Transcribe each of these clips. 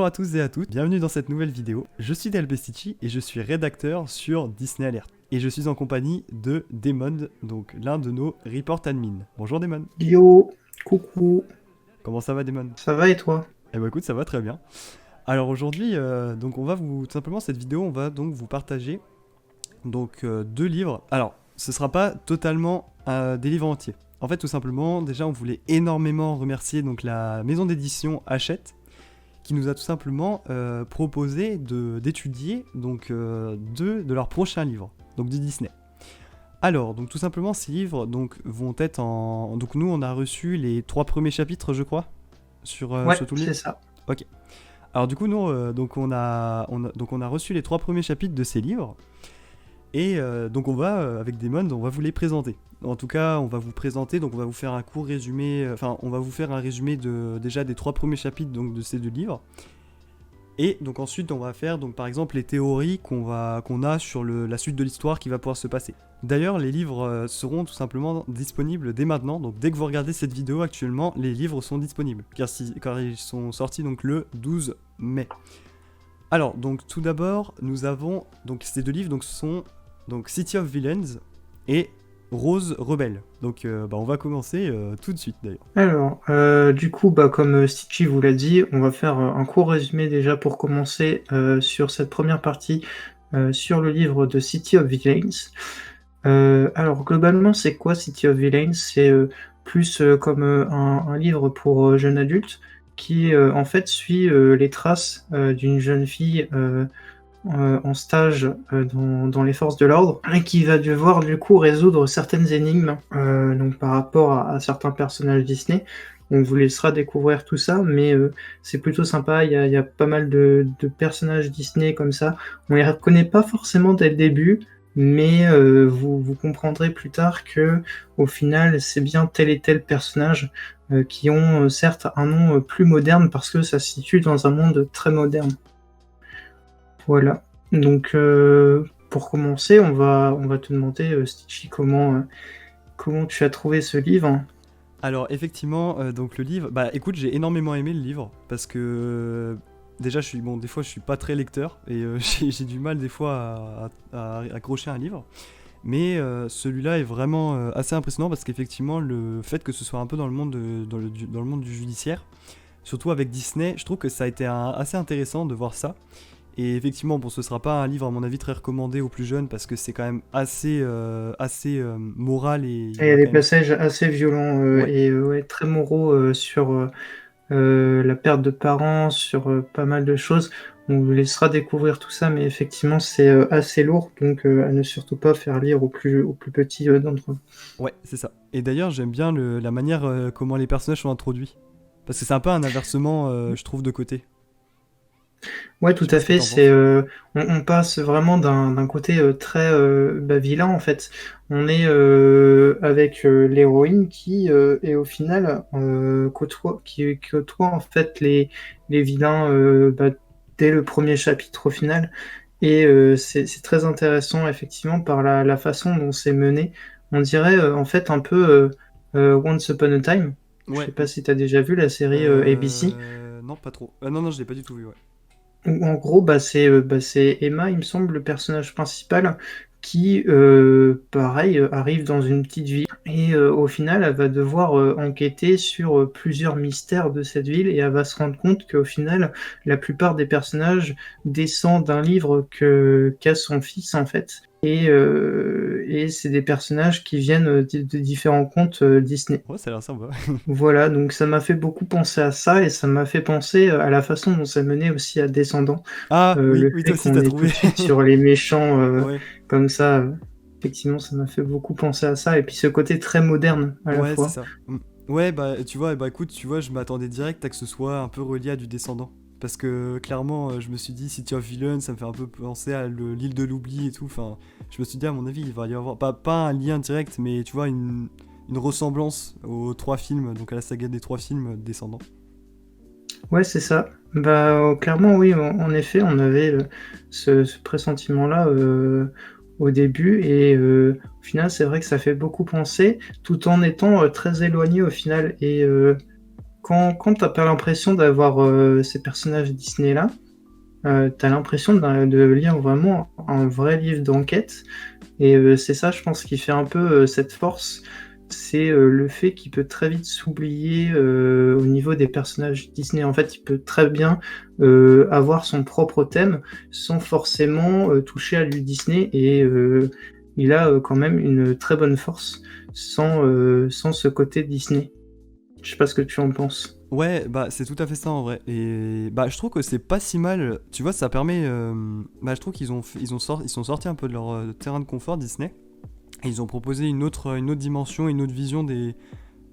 Bonjour à tous et à toutes, bienvenue dans cette nouvelle vidéo. Je suis Del Bestici et je suis rédacteur sur Disney Alert. Et je suis en compagnie de Damon, donc l'un de nos report admin. Bonjour Damon. Yo, coucou, Comment ça va Damon? ça va et toi? Eh ben écoute, ça va très bien. Alors aujourd'hui, donc on va vous tout simplement cette vidéo, on va donc vous partager donc deux livres. Alors, ce sera pas totalement des livres entiers. En fait, tout simplement, déjà, on voulait énormément remercier donc la maison d'édition Hachette qui nous a tout simplement proposé d'étudier donc deux de leurs prochains livres, donc du Disney. Alors, donc tout simplement, ces livres donc vont être en donc nous on a reçu les 3 premiers chapitres, je crois, Ouais, sur tout le c'est livre. ça. Ok. Alors du coup, nous, donc on a reçu les 3 premiers chapitres de ces livres. Et donc on va, avec Damon, on va vous les présenter. En tout cas, on va vous présenter, donc on va vous faire un court résumé, enfin on va vous faire un résumé déjà des 3 premiers chapitres donc, de ces deux livres. Et donc ensuite on va faire donc par exemple les théories qu'on a sur la suite de l'histoire qui va pouvoir se passer. D'ailleurs les livres seront tout simplement disponibles dès maintenant, donc dès que vous regardez cette vidéo actuellement, les livres sont disponibles, car ils sont sortis donc le 12 mai. Alors donc tout d'abord nous avons donc ces deux livres donc sont donc City of Villains et Rose Rebelle. Donc on va commencer tout de suite d'ailleurs. Alors, du coup, comme Stitchy vous l'a dit, on va faire un court résumé déjà pour commencer sur cette première partie sur le livre de City of Villains. Alors, globalement, c'est quoi City of Villains? C'est plus comme un livre pour jeunes adultes qui, en fait, suit les traces d'une jeune fille en stage dans les forces de l'ordre et qui va devoir du coup résoudre certaines énigmes donc par rapport à certains personnages Disney. On vous laissera découvrir tout ça, mais c'est plutôt sympa. Il y a pas mal de personnages Disney comme ça. On les reconnaît pas forcément dès le début, mais vous comprendrez plus tard que au final c'est bien tel et tel personnage qui ont certes un nom plus moderne parce que ça se situe dans un monde très moderne. Voilà. Donc, pour commencer, on va te demander, Stitchy, comment tu as trouvé ce livre? Alors effectivement, donc le livre, bah écoute, j'ai énormément aimé le livre parce que déjà des fois je suis pas très lecteur et j'ai du mal des fois à accrocher un livre. Mais celui-là est vraiment assez impressionnant parce qu'effectivement le fait que ce soit un peu dans le monde dans le monde du judiciaire, surtout avec Disney, je trouve que ça a été assez intéressant de voir ça. Et effectivement, bon, ce sera pas un livre à mon avis très recommandé aux plus jeunes parce que c'est quand même assez moral et il Et il y y a aura des quand même. passages assez violents Ouais, et ouais, très moraux sur la perte de parents, sur pas mal de choses. On vous laissera découvrir tout ça, mais effectivement, c'est assez lourd, donc à ne surtout pas faire lire aux plus petits d'entre eux. ouais, c'est ça. Et d'ailleurs, j'aime bien la manière comment les personnages sont introduits parce que c'est un peu un inversement, je trouve, de côté. Ouais, Je tout sais pas à ce que fait. t'en penses. On passe vraiment d'un côté très vilain en fait. On est avec l'héroïne qui est au final qui côtoie en fait les vilains dès le premier chapitre au final. Et c'est très intéressant effectivement par la façon dont c'est mené. On dirait en fait un peu Once Upon a Time. Je Ouais. sais pas si tu as déjà vu la série ABC. Non, pas trop. Non, non, je l'ai pas du tout vu. Ouais. Où en gros, c'est Emma, il me semble, le personnage principal, qui, pareil, arrive dans une petite ville et au final, elle va devoir enquêter sur plusieurs mystères de cette ville et elle va se rendre compte qu'au final, la plupart des personnages descendent d'un livre qu'a son fils, en fait. Et c'est des personnages qui viennent de différents contes Disney. Ouais, ça a l'air sympa. Voilà, donc ça m'a fait beaucoup penser à ça et ça m'a fait penser à la façon dont ça menait aussi à Descendants. Ah oui, Le oui, toi fait aussi qu'on t'as est tout trouvé. de suite sur les méchants Ouais. comme ça, effectivement, ça m'a fait beaucoup penser à ça. Et puis ce côté très moderne à la Ouais, c'est fois. ça. Ouais, bah tu vois, bah écoute, tu vois, je m'attendais direct à que ce soit un peu relié à du descendant. Parce que clairement, je me suis dit, City of Villains, ça me fait un peu penser à l'île de l'oubli et tout. Enfin, je me suis dit, à mon avis, il va y avoir, pas un lien direct, mais tu vois, une ressemblance aux 3 films, donc à la saga des 3 films descendants. Ouais, c'est ça. Clairement, oui, en effet, on avait ce pressentiment-là au début, et au final, c'est vrai que ça fait beaucoup penser, tout en étant très éloigné au final. Et quand t'as pas l'impression d'avoir ces personnages Disney-là, t'as l'impression de lire vraiment un vrai livre d'enquête. Et c'est ça, je pense, qui fait un peu cette force. C'est le fait qu'il peut très vite s'oublier au niveau des personnages Disney. En fait, il peut très bien avoir son propre thème sans forcément toucher à du Disney. Et il a quand même une très bonne force sans ce côté Disney. Je sais pas ce que tu en penses. Ouais, bah c'est tout à fait ça en vrai. Et bah je trouve que c'est pas si mal. Tu vois, ça permet. Bah je trouve qu'ils ont, ils sont sortis un peu de leur terrain de confort Disney. Et ils ont proposé une autre dimension, une autre vision des.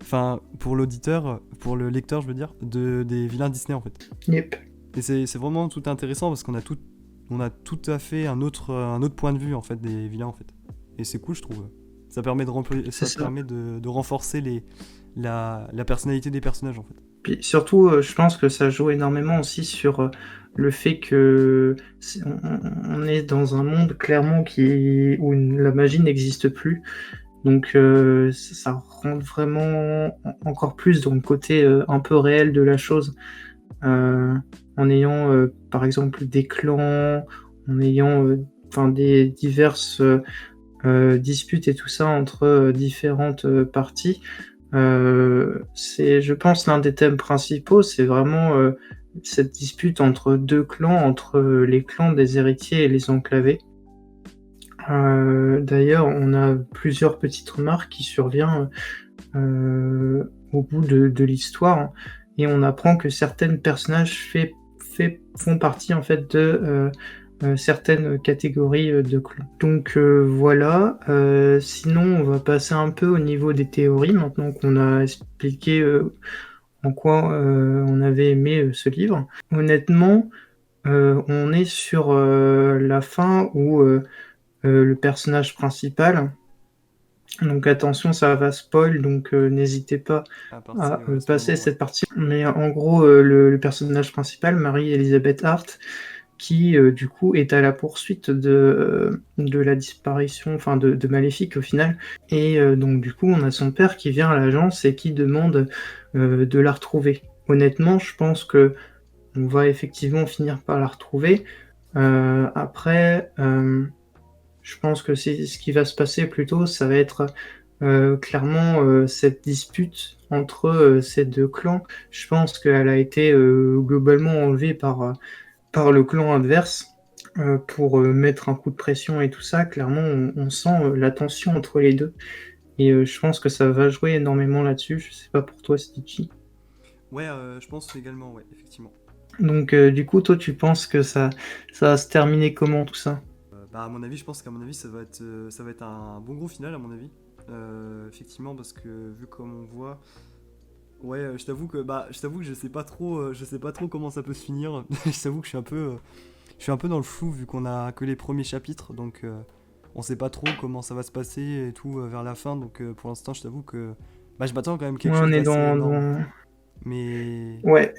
Enfin, pour l'auditeur, pour le lecteur, je veux dire, des vilains Disney en fait. Yep. Et c'est vraiment tout intéressant parce on a tout à fait un autre point de vue en fait des vilains en fait. Et c'est cool, je trouve. Ça permet C'est ça ça. permet de renforcer la personnalité des personnages en fait. Puis surtout, je pense que ça joue énormément aussi sur le fait que on est dans un monde clairement où la magie n'existe plus. Donc ça rentre vraiment encore plus dans le côté un peu réel de la chose. En ayant par exemple des clans, en ayant enfin des diverses disputes et tout ça entre différentes parties. C'est, je pense, l'un des thèmes principaux, c'est vraiment cette dispute entre deux clans, entre les clans des héritiers et les enclavés. D'ailleurs, on a plusieurs petites remarques qui surviennent au bout de l'histoire, hein, et on apprend que certains personnages font partie en fait de certaines catégories de clans. Donc voilà, sinon on va passer un peu au niveau des théories, maintenant qu'on a expliqué en quoi on avait aimé ce livre. Honnêtement, on est sur la fin où le personnage principal, donc attention, ça va spoil, donc n'hésitez pas À à partir à ce passer moment, ouais. cette partie. Mais en gros, le personnage principal, Marie-Elisabeth Hart, qui du coup est à la poursuite de la disparition, enfin de Maléfique au final. Et donc du coup, on a son père qui vient à l'agence et qui demande de la retrouver. Honnêtement, je pense que on va effectivement finir par la retrouver. Après, je pense que c'est ce qui va se passer plutôt, ça va être clairement cette dispute entre ces deux clans. Je pense qu'elle a été globalement enlevée par le clan adverse pour mettre un coup de pression et tout ça. Clairement, on sent la tension entre les deux. Et je pense que ça va jouer énormément là-dessus. Je sais pas pour toi, Stitchy. Ouais, je pense également, ouais, effectivement. Donc, du coup, toi, tu penses que ça va se terminer comment tout ça? Bah, à mon avis, je pense qu'à mon avis, ça va être un bon gros final, à mon avis. Effectivement, parce que vu comme on voit, ouais, je t'avoue que je sais pas trop comment ça peut se finir. Je t'avoue que je suis un peu dans le flou vu qu'on a que les premiers chapitres, donc on sait pas trop comment ça va se passer et tout vers la fin. Donc pour l'instant, je t'avoue que bah, je m'attends quand même quelque Ouais, chose on est d'assez dans, énorme. dans... Mais Ouais,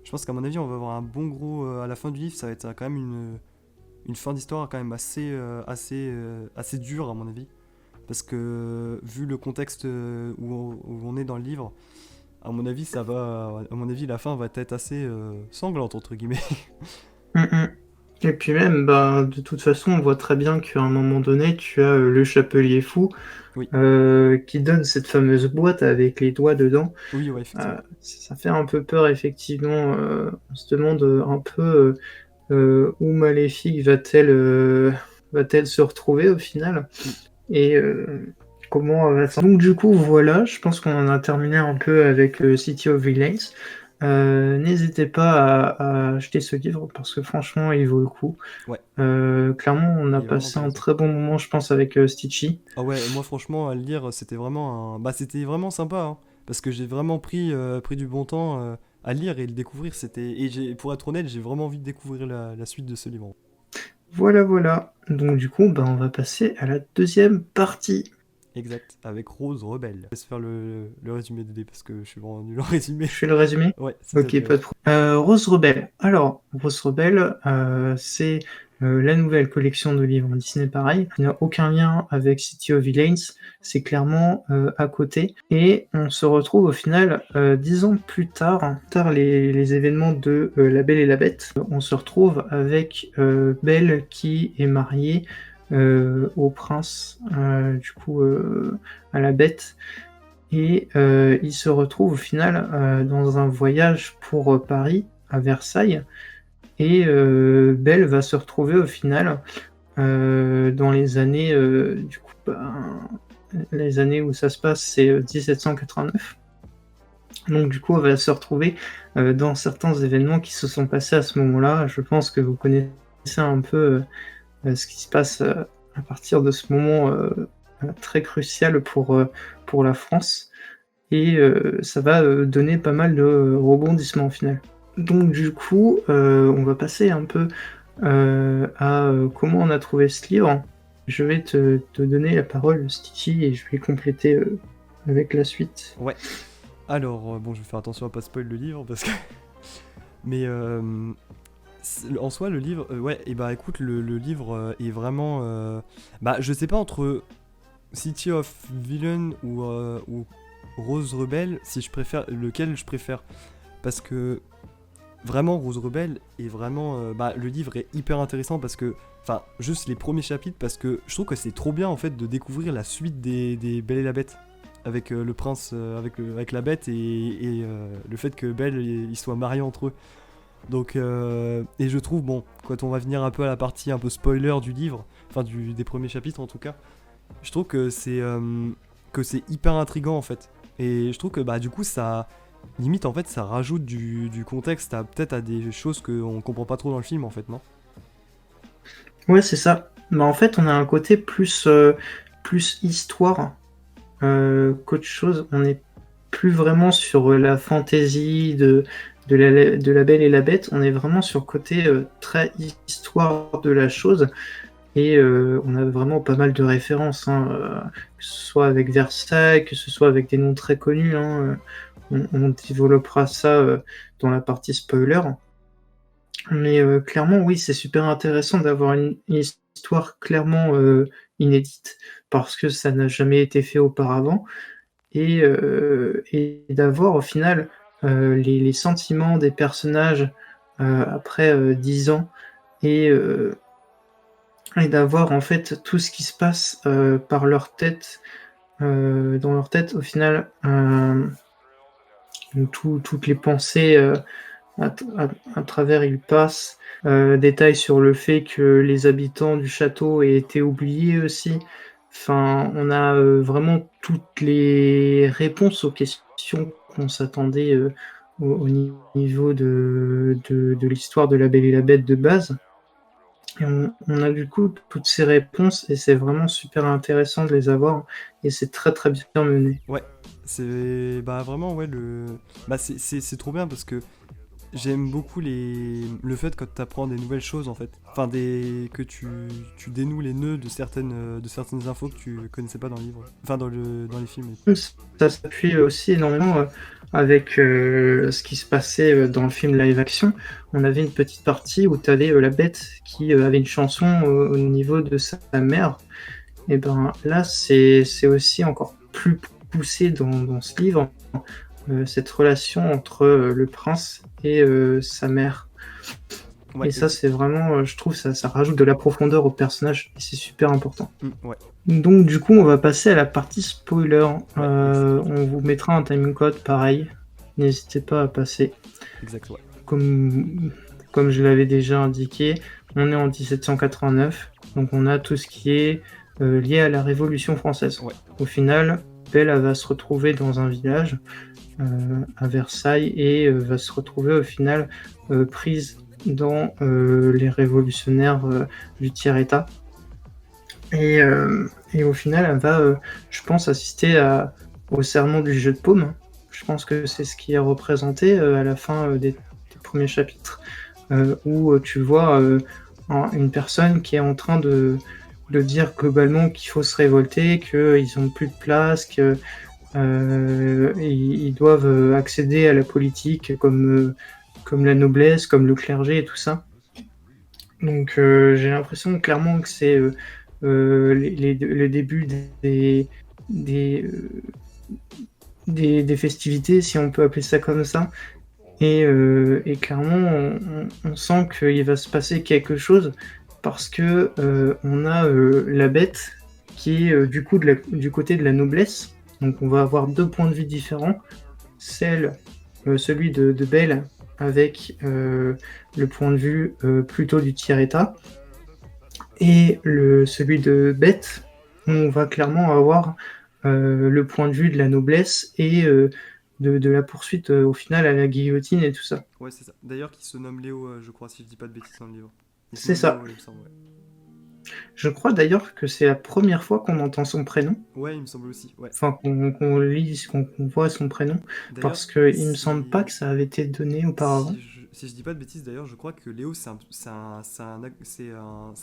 je pense qu'à mon avis, on va avoir un bon gros à la fin du livre. Ça va être quand même une fin d'histoire quand même assez dure à mon avis. Parce que vu le contexte où on est dans le livre, à mon avis, à mon avis, la fin va être assez sanglante entre guillemets. mm, mm. Et puis même, bah, de toute façon, on voit très bien qu'à un moment donné, tu as le chapelier fou Oui, qui donne cette fameuse boîte avec les doigts dedans. oui, ouais, effectivement. Ça fait un peu peur, effectivement. On se demande un peu où Maléfique va-t-elle se retrouver au final Mm. et comment elle va Donc du coup, voilà, je pense qu'on en a terminé un peu avec City of Villains. N'hésitez pas à acheter ce livre parce que franchement, il vaut le coup. Ouais, Clairement, on a il est vraiment passé un intéressant. très bon moment, je pense, avec Stitchy. Ah ouais, moi franchement, à le lire, c'était vraiment sympa, hein, parce que j'ai vraiment pris du bon temps à lire et le découvrir. Pour être honnête, j'ai vraiment envie de découvrir la suite de ce livre. Voilà, voilà. Donc du coup, bah, on va passer à la deuxième partie. Exact, avec Rose Rebelle. Laisse faire le résumé d'aider parce que je suis vraiment nul en résumé. Je fais le résumé? Ouais, s'il te Ok, plaît, pas ouais. de problème. Rose Rebelle. Alors, Rose Rebelle, c'est La nouvelle collection de livres Disney, pareil, il n'y a aucun lien avec City of Villains, c'est clairement à côté. Et on se retrouve au final 10 ans plus tard, les événements de La Belle et la Bête. On se retrouve avec Belle qui est mariée au prince, à la Bête. Et il se retrouve au final dans un voyage pour Paris, à Versailles. Et Belle va se retrouver au final dans les années, les années où ça se passe, c'est 1789. Donc du coup, elle va se retrouver dans certains événements qui se sont passés à ce moment-là. Je pense que vous connaissez un peu ce qui se passe à partir de ce moment très crucial pour la France. Et ça va donner pas mal de rebondissements au final. Donc du coup, on va passer un peu à comment on a trouvé ce livre. Je vais te donner la parole, Stitchy, et je vais compléter avec la suite. Ouais. Alors, bon, je vais faire attention à pas spoil le livre parce que. Mais en soi, le livre, ouais, et bah écoute, le livre est vraiment. Bah, je sais pas entre City of Villain ou Rose Rebelle, si je préfère, lequel je préfère. Parce que vraiment, Rose Rebelle est vraiment. Bah, le livre est hyper intéressant parce que. Enfin, juste les premiers chapitres, parce que je trouve que c'est trop bien en fait de découvrir la suite des Belle et la Bête. Avec le prince, avec la bête et le fait que Belle ils soient mariés entre eux. Donc, et je trouve, bon, quand on va venir un peu à la partie un peu spoiler du livre, enfin des premiers chapitres en tout cas, je trouve que c'est hyper intriguant en fait. Et je trouve que bah du coup ça limite en fait ça rajoute du contexte peut-être à des choses qu'on comprend pas trop dans le film en fait, non? Ouais, c'est ça. Bah, en fait, on a un côté plus histoire qu'autre chose. On n'est plus vraiment sur la fantaisie de la Belle et la Bête. On est vraiment sur le côté très histoire de la chose. Et on a vraiment pas mal de références, hein, que ce soit avec Versailles, que ce soit avec des noms très connus. Hein, on développera ça dans la partie spoiler. Mais clairement, oui, c'est super intéressant d'avoir une histoire clairement inédite, parce que ça n'a jamais été fait auparavant, et d'avoir au final les sentiments des personnages après 10 ans, et, et d'avoir en fait tout ce qui se passe par leur tête, dans leur tête au final, toutes les pensées à, à travers ils passent. Détail sur le fait que les habitants du château aient été oubliés aussi. Enfin, on a vraiment toutes les réponses aux questions qu'on s'attendait au niveau de l'histoire de La Belle et la Bête de base. Et on a du coup toutes ces réponses et c'est vraiment super intéressant de les avoir et c'est très très bien mené. Ouais, c'est bah vraiment ouais bah c'est trop bien parce que j'aime beaucoup le fait quand tu apprends des nouvelles choses en fait. Enfin que tu dénoues les nœuds de certaines infos que tu connaissais pas dans le livre. Enfin dans les films. Ça s'appuie aussi énormément avec ce qui se passait dans le film live action. On avait une petite partie où tu avais la bête qui avait une chanson au niveau de sa mère. Et ben là, c'est aussi encore plus poussé dans ce livre, cette relation entre le prince et sa mère. Ouais, et ça, c'est vraiment, je trouve, ça rajoute de la profondeur au personnage et c'est super important. Ouais. Donc du coup, on va passer à la partie spoiler. Ouais, On vous mettra un timing code pareil. N'hésitez pas à passer. exact, ouais. Comme je l'avais déjà indiqué, on est en 1789, donc on a tout ce qui est lié à la Révolution française. Ouais. Au final, Belle elle va se retrouver dans un village à Versailles et va se retrouver au final prise dans les révolutionnaires du tiers-état. Et au final, elle va, je pense, assister au serment du jeu de paume. Je pense que c'est ce qui est représenté à la fin des premiers chapitres, où tu vois une personne qui est en train de dire globalement qu'il faut se révolter, qu'ils n'ont plus de place, qu'ils doivent accéder à la politique comme la noblesse, comme le clergé et tout ça. Donc j'ai l'impression clairement que c'est le début des, euh, des festivités, si on peut appeler ça comme ça. Et clairement, on sent qu'il va se passer quelque chose parce que on a la bête qui est du coup du côté de la noblesse. Donc on va avoir deux points de vue différents. Celui de Belle avec le point de vue plutôt du tiers-état. Et celui de Bête, on va clairement avoir le point de vue de la noblesse et de la poursuite au final à la guillotine et tout ça. Ouais, c'est ça. D'ailleurs, qui se nomme Léo, je crois, si je dis pas de bêtises dans le livre. Il se C'est nomme ça. Léo, il me semble, ouais. Je crois d'ailleurs que c'est la première fois qu'on entend son prénom, Ouais, il me semble aussi, ouais. enfin qu'on lit, qu'on voit son prénom, D'ailleurs, parce qu'il me semble pas si, que ça avait été donné auparavant. si je dis pas de bêtises, d'ailleurs, je crois que Léo, c'est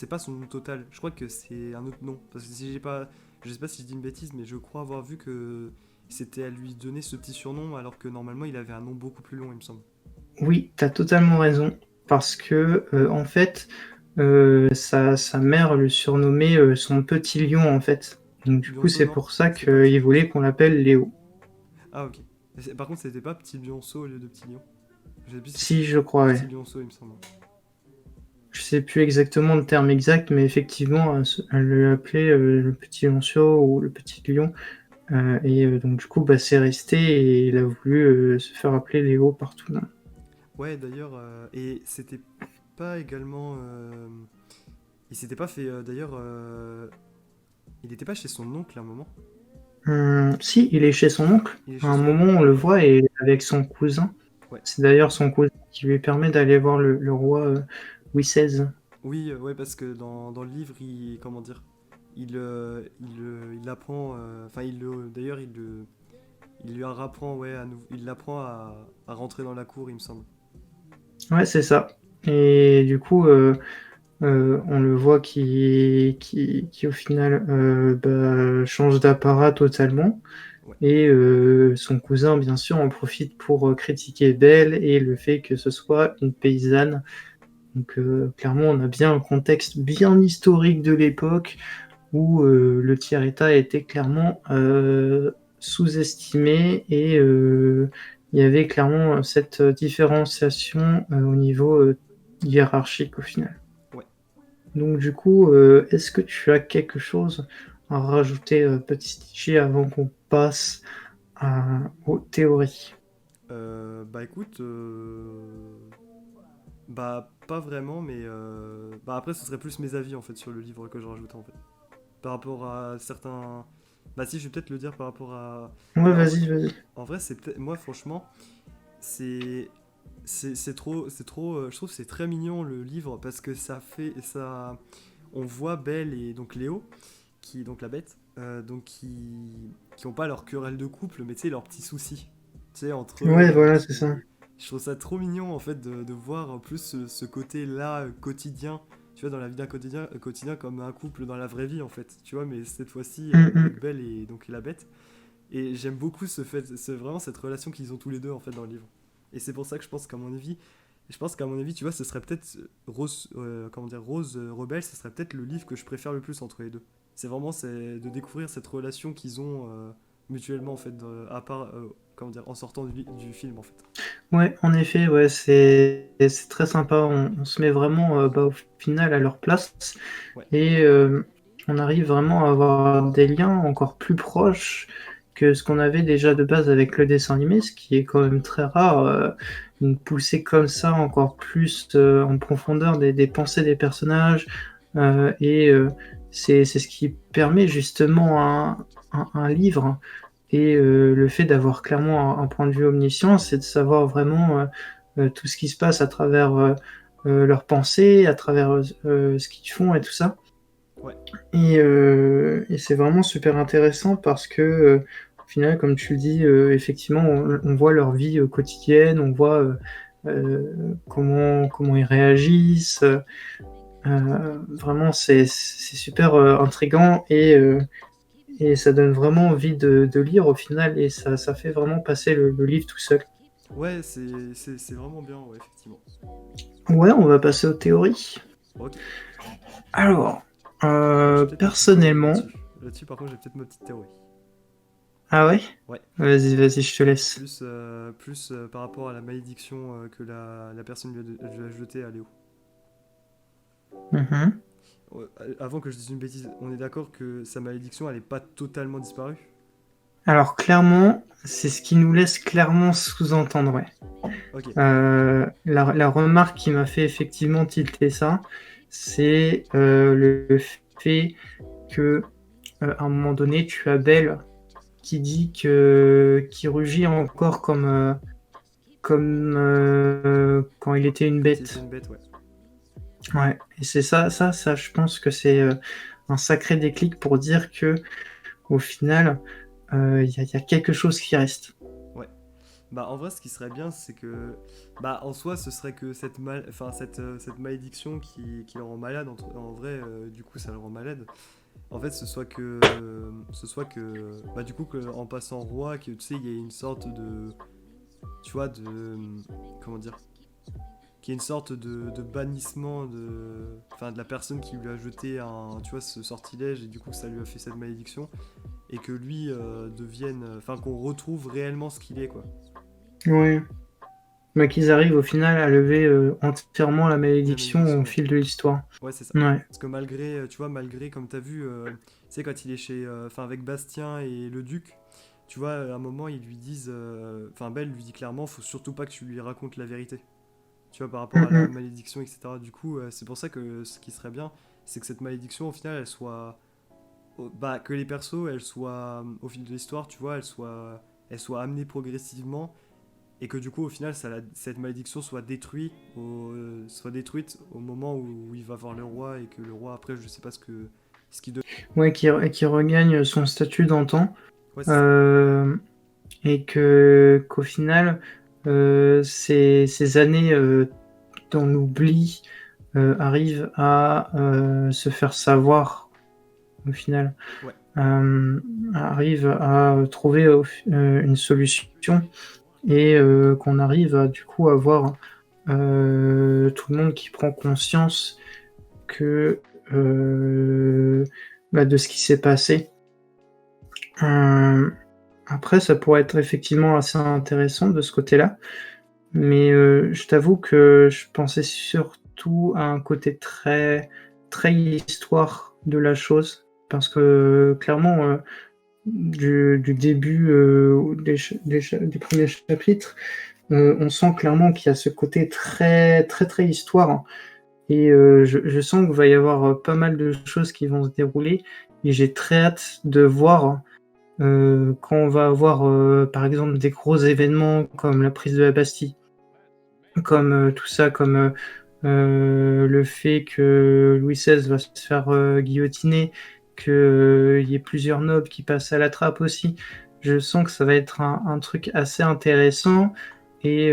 pas son nom total. Je crois que c'est un autre nom. Parce que si j'ai pas, je sais pas si je dis une bêtise, mais je crois avoir vu que c'était à lui donner ce petit surnom, alors que normalement, il avait un nom beaucoup plus long, il me semble. Oui, t'as totalement raison, parce que en fait, sa mère le surnommait son petit lion en fait. Donc du coup, Lionceau, c'est non? pour ça C'est pas Petit qu'il voulait Lionceau? qu'on l'appelle Léo. Ah, ok. Par contre, c'était pas Petit Lionceau au lieu de Petit Lion. Je sais plus si Si, c'était je crois, Petit ouais. Lionceau, il me semble. Je sais plus exactement le terme exact, mais effectivement, elle l'appelait le petit lionceau ou le petit lion. Donc du coup, bah, c'est resté et il a voulu se faire appeler Léo par tout le monde. Ouais, d'ailleurs, et c'était pas également. Il s'était pas fait. D'ailleurs, il était pas chez son oncle à un moment. Si, il est chez son oncle. Il est À chez un son moment, oncle. on le voit et avec son cousin. Ouais. C'est d'ailleurs son cousin qui lui permet d'aller voir le roi Louis XVI. Oui, ouais, parce que dans le livre, comment dire, il apprend. Enfin, d'ailleurs, il lui apprend, ouais, il l'apprend à rentrer dans la cour, il me semble. Ouais, c'est ça. Et du coup, on le voit qui au final change d'apparat totalement. Ouais. Et son cousin, bien sûr, en profite pour critiquer Belle et le fait que ce soit une paysanne. Donc clairement, on a bien un contexte bien historique de l'époque où le tiers-état était clairement sous-estimé et il y avait clairement cette différenciation au niveau hiérarchique au final. Ouais. Donc du coup, est-ce que tu as quelque chose à rajouter, petit Tichy, avant qu'on passe aux théories? Bah écoute, bah pas vraiment, mais bah après ce serait plus mes avis en fait sur le livre que je rajoutais en fait. Par rapport à certains. Bah si, je vais peut-être le dire par rapport à. Ouais, Bah vas-y, vas-y. en vrai c'est peut-être. Moi franchement, c'est. C'est trop. Je trouve que c'est très mignon le livre parce que ça fait. Ça. On voit Belle et donc Léo, qui est donc la bête, donc qui ont pas leur querelle de couple, mais tu sais, leurs petits soucis. Tu sais, entre Ouais, eux, voilà, c'est ça. qui. Je trouve ça trop mignon en fait de voir en plus ce côté-là quotidien, tu vois, dans la vie d'un quotidien comme un couple dans la vraie vie en fait, tu vois, mais cette fois-ci Hum, avec hum. Belle et donc la bête. Et j'aime beaucoup c'est vraiment cette relation qu'ils ont tous les deux en fait dans le livre. Et c'est pour ça que je pense qu'à mon avis, tu vois, ce serait peut-être comment dire, Rose Rebelle, ce serait peut-être le livre que je préfère le plus entre les deux. C'est de découvrir cette relation qu'ils ont mutuellement en fait, à part, comment dire, en sortant du film en fait. Ouais, en effet, ouais, c'est très sympa. On se met vraiment au final à leur place Ouais, et on arrive vraiment à avoir des liens encore plus proches que ce qu'on avait déjà de base avec le dessin animé, ce qui est quand même très rare. Une poussée comme ça, encore plus en profondeur des pensées des personnages. Et c'est ce qui permet justement un livre et le fait d'avoir clairement un point de vue omniscient, c'est de savoir vraiment tout ce qui se passe à travers leurs pensées, à travers ce qu'ils font et tout ça. ouais, Et c'est vraiment super intéressant parce que, au final, comme tu le dis, effectivement, on voit leur vie quotidienne, on voit comment ils réagissent. Vraiment, c'est super intriguant et ça donne vraiment envie de lire au final et ça fait vraiment passer le livre tout seul. ouais, c'est vraiment bien, ouais, effectivement. Ouais, on va passer aux théories. Ok. Alors, J'ai peut-être ma petite théorie personnellement... là-dessus. Là-dessus, par contre, j'ai peut-être ma petite théorie. Ah ouais? Ouais. Vas-y, je te laisse. Plus par rapport à la malédiction que la personne lui a jetée à Léo. Mhm. Ouais, avant que je dise une bêtise, on est d'accord que sa malédiction, elle est pas totalement disparue? Alors, clairement, c'est ce qui nous laisse clairement sous-entendre, ouais. Ok. La remarque qui m'a fait effectivement tilter ça, c'est le fait que à un moment donné, tu as Belle qui dit que qui rugit encore comme quand il était une Quand il était bête. une bête, ouais. Ouais, et c'est ça, je pense que c'est un sacré déclic pour dire que au final, il y a quelque chose qui reste. Ouais. Bah en vrai, ce qui serait bien, c'est que, bah en soi, ce serait que cette malédiction qui le rend malade, en vrai, du coup, ça le rend malade. En fait, bah du coup, en passant roi, que tu sais, il y a une sorte de, tu vois, comment dire, qu'il y ait une sorte de bannissement de la personne qui lui a jeté tu vois, ce sortilège et du coup, ça lui a fait cette malédiction et que lui qu'on retrouve réellement ce qu'il est, quoi. Ouais. Mais qu'ils arrivent au final à lever entièrement la La malédiction au malédiction, ouais. fil de l'histoire. Ouais, c'est ça. Ouais. Parce que malgré, tu vois, malgré, comme t'as vu, tu sais, quand il est avec Bastien et le duc, tu vois, à un moment, ils lui disent, Belle lui dit clairement, faut surtout pas que tu lui racontes la vérité. Tu vois, par rapport à la Mhm. malédiction, etc. Du coup, c'est pour ça que ce qui serait bien, c'est que cette malédiction, au final, que les persos, elles soient, au fil de l'histoire, tu vois, elles soient amenées progressivement et que du coup au final cette malédiction soit détruite au moment où il va voir le roi et que le roi après je sais pas ce qu'il devient. Ouais, qui regagne son statut d'antan. Ouais, c'est ça. Euh, et qu'au final, ces années dans l'oubli arrivent à se faire savoir au final, Ouais, euh, arrivent à trouver une solution et qu'on arrive à du coup avoir tout le monde qui prend conscience que de ce qui s'est passé. Euh, Après, ça pourrait être effectivement assez intéressant de ce côté-là, mais je t'avoue que je pensais surtout à un côté très, très histoire de la chose, parce que clairement, du début des premiers chapitres, on sent clairement qu'il y a ce côté très, très, très histoire, hein. Et je sens qu'il va y avoir pas mal de choses qui vont se dérouler, et j'ai très hâte de voir quand on va avoir, par exemple, des gros événements comme la prise de la Bastille, comme tout ça, comme le fait que Louis XVI va se faire guillotiner, qu'il y ait plusieurs nobles qui passent à la trappe aussi. Je sens que ça va être un truc assez intéressant, et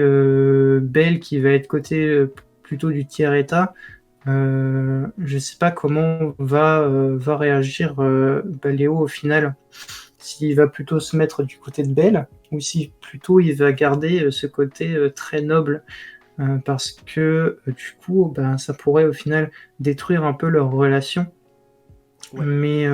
Belle qui va être côté plutôt du tiers-état. Je sais pas comment va réagir Léo au final, s'il va plutôt se mettre du côté de Belle ou si plutôt il va garder ce côté très noble, parce que du coup ben, ça pourrait au final détruire un peu leur relation. ouais, Mais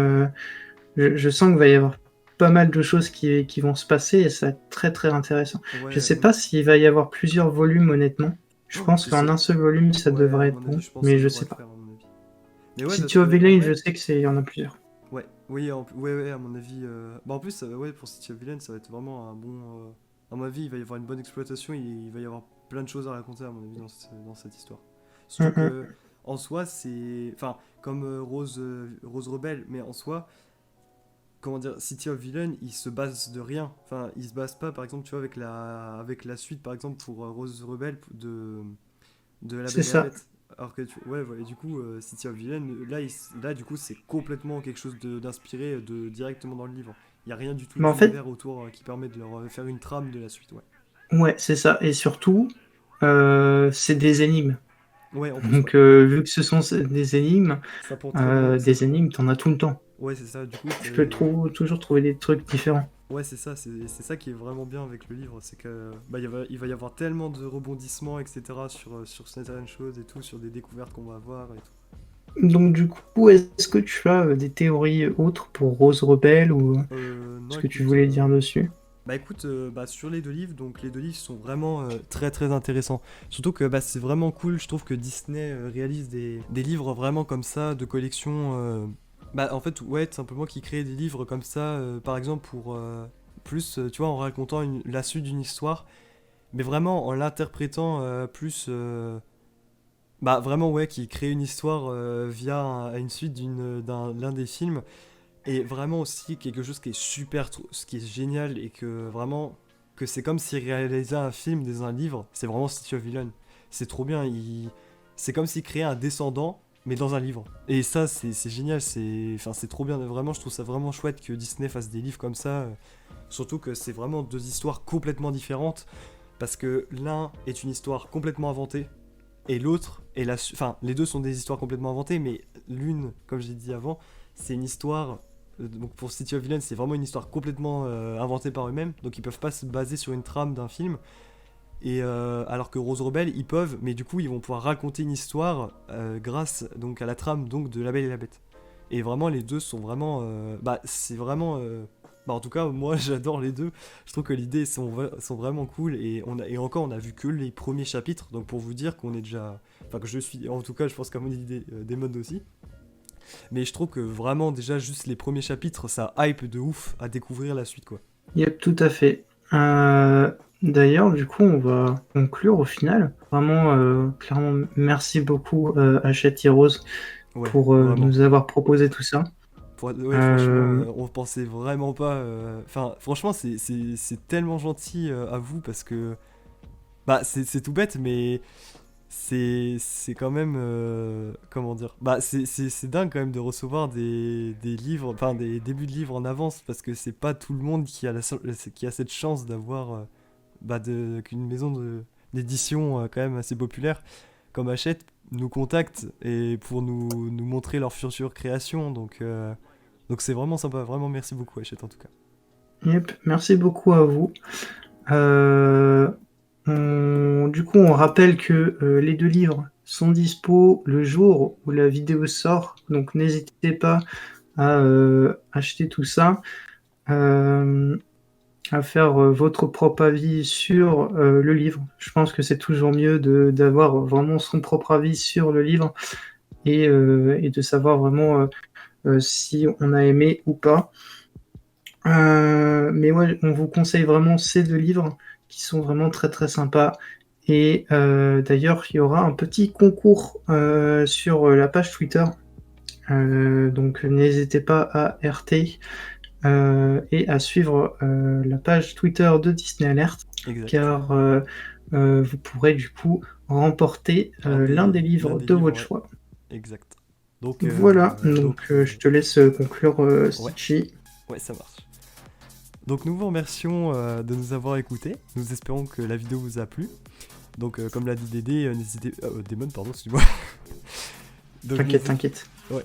je sens qu'il va y avoir pas mal de choses qui vont se passer et ça va être très très intéressant. Je ouais. sais pas s'il va y avoir plusieurs volumes honnêtement. Je Oh, pense si, qu'en si. un seul volume ça Ouais, à devrait être mon avis bon, je pense que mais ça je devrait sais le pas. faire à mon avis. Mais ouais, City of en Villain, je vrai, sais qu'il y en a plusieurs. ouais, oui, ouais, à mon avis, bah en plus ouais, pour City of Villain ça va être vraiment un bon, à mon avis il va y avoir une bonne exploitation, il va y avoir plein de choses à raconter à mon avis dans cette histoire. Surtout Mm, que en soi c'est, comme Rose Rebelle, mais en soi comment dire, City of Villain, il se base de rien. Enfin, il se base pas, par exemple, tu vois, avec la suite, par exemple, pour Rose Rebelle de La c'est Belle et la ça. Bête. Alors que, ouais, voilà, du coup, City of Villain, là, du coup, c'est complètement quelque chose d'inspiré directement dans le livre. Il n'y a rien du tout Mais en fait, d'univers autour qui permet de leur faire une trame de la suite, ouais. ouais, c'est ça. Et surtout, c'est des énigmes. Ouais, en plus, ouais. Donc, vu que ce sont des Ça peut entraîner, ça peut... énigmes, t'en as tout le temps. Ouais, c'est ça, du coup, Tu peux toujours trouver des trucs différents. ouais, c'est ça qui est vraiment bien avec le livre, c'est que bah, il va y avoir tellement de rebondissements, etc. sur certaines choses et tout, sur des découvertes qu'on va avoir et tout. Donc du coup, est-ce que tu as des théories autres pour Rose Rebelle ou ce Non, que tu écoute, voulais dire dessus? bah écoute, sur les deux livres, donc les deux livres sont vraiment très très intéressants. Surtout que bah, c'est vraiment cool, je trouve que Disney réalise des livres vraiment comme ça, de collection. Bah en fait, ouais, tout simplement qui crée des livres comme ça, par exemple pour plus, tu vois, en racontant la suite d'une histoire, mais vraiment en l'interprétant plus. Bah vraiment, ouais, qui crée une histoire via une suite l'un des films. Et vraiment aussi quelque chose qui est ce qui est génial et que vraiment, que c'est comme s'il réalisait un film dans un livre, c'est vraiment City of Villain. C'est trop bien, c'est comme s'il créait un descendant, mais dans un livre. Et ça, c'est génial, enfin, c'est trop bien, vraiment, je trouve ça vraiment chouette que Disney fasse des livres comme ça. Surtout que c'est vraiment deux histoires complètement différentes, parce que l'un est une histoire complètement inventée, et l'autre est enfin, les deux sont des histoires complètement inventées, mais l'une, comme j'ai dit avant, c'est une histoire. Donc pour City of Villains, c'est vraiment une histoire complètement inventée par eux-mêmes, donc ils peuvent pas se baser sur une trame d'un film. Et alors que Rose Rebelle, ils peuvent, mais du coup ils vont pouvoir raconter une histoire grâce donc à la trame donc de La Belle et la Bête. Et vraiment les deux sont vraiment, bah c'est vraiment, bah en tout cas moi j'adore les deux. Je trouve que l'idée sont vraiment cool et encore on a vu que les premiers chapitres, donc pour vous dire qu'on est déjà, enfin que je suis, en tout cas je pense qu'à mon idée des modes aussi. Mais je trouve que vraiment, déjà, juste les premiers chapitres, ça hype de ouf à découvrir la suite, quoi. Yep, tout à fait. Euh, D'ailleurs, du coup, on va conclure au final. Vraiment, clairement, merci beaucoup Hachette et Rose Ouais, pour vraiment. nous avoir proposé tout ça. Ouais, franchement, Euh, on pensait vraiment pas. Enfin, franchement, c'est tellement gentil à vous parce que. Bah, c'est tout bête, mais c'est quand même. Comment dire? Bah, c'est dingue quand même de recevoir des livres, enfin, des débuts de livres en avance parce que c'est pas tout le monde qui a cette chance d'avoir. Bah, qu'une maison d'édition quand même assez populaire comme Hachette nous contacte et pour nous montrer leur future création. Donc c'est vraiment sympa, vraiment merci beaucoup Hachette en tout cas. yep, merci beaucoup à vous. Euh, du coup, on rappelle que les deux livres sont dispo le jour où la vidéo sort, donc n'hésitez pas à acheter tout ça. Euh, à faire votre propre avis sur le livre. Je pense que c'est toujours mieux d'avoir vraiment son propre avis sur le livre et de savoir vraiment si on a aimé ou pas. Mais ouais, on vous conseille vraiment ces deux livres qui sont vraiment très très sympas. Et d'ailleurs, il y aura un petit concours sur la page Twitter. Donc n'hésitez pas à RT et à suivre la page Twitter de Disney Alert, Exact. car vous pourrez du coup remporter L'un livres des de livres, votre ouais, choix. exact. Donc, Voilà, donc donc je te laisse conclure ouais, Stitchy. ouais, ça marche. Donc nous vous remercions de nous avoir écoutés. Nous espérons que la vidéo vous a plu. Donc comme l'a dit Dédé, n'hésitez... Damon, pardon, excuse-moi. Donc T'inquiète, t'inquiète. ouais.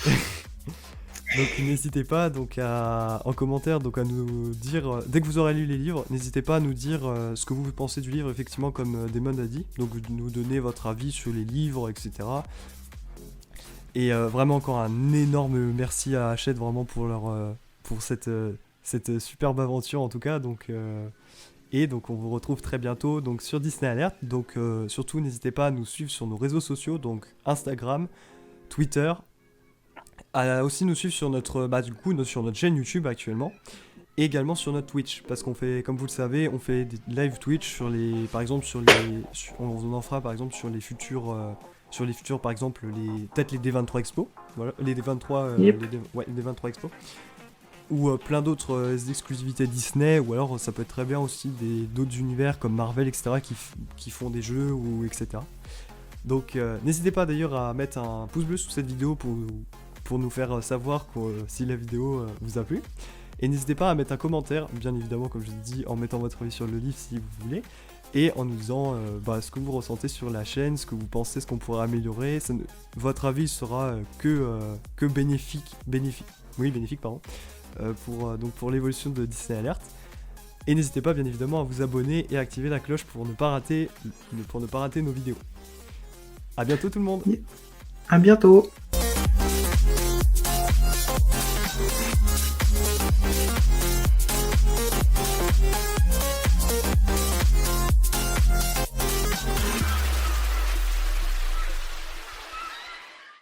Donc n'hésitez pas donc en commentaire donc à nous dire dès que vous aurez lu les livres, n'hésitez pas à nous dire ce que vous pensez du livre effectivement comme Damon a dit. Donc nous donner votre avis sur les livres, etc. Et vraiment encore un énorme merci à Hachette vraiment pour cette superbe aventure en tout cas. Et donc on vous retrouve très bientôt donc sur Disney Alert. Donc surtout n'hésitez pas à nous suivre sur nos réseaux sociaux donc Instagram, Twitter, à aussi nous suivre sur sur notre chaîne YouTube actuellement et également sur notre Twitch parce qu'on fait comme vous le savez on fait des live Twitch par exemple on en fera par exemple sur les futurs par exemple peut-être les D23 Expo, voilà les D23 Yep. les D23 Expo ou plein d'autres exclusivités Disney ou alors ça peut être très bien aussi d'autres univers comme Marvel etc qui font des jeux ou etc. Donc n'hésitez pas d'ailleurs à mettre un pouce bleu sous cette vidéo pour nous faire savoir si la vidéo vous a plu. Et n'hésitez pas à mettre un commentaire, bien évidemment comme je l'ai dit, en mettant votre avis sur le livre si vous voulez. Et en nous disant ce que vous ressentez sur la chaîne, ce que vous pensez, ce qu'on pourrait améliorer. Votre avis sera que bénéfique, pardon, pour l'évolution de Disney Alert. Et n'hésitez pas bien évidemment à vous abonner et à activer la cloche pour ne pas rater nos vidéos. A bientôt tout le monde. À bientôt.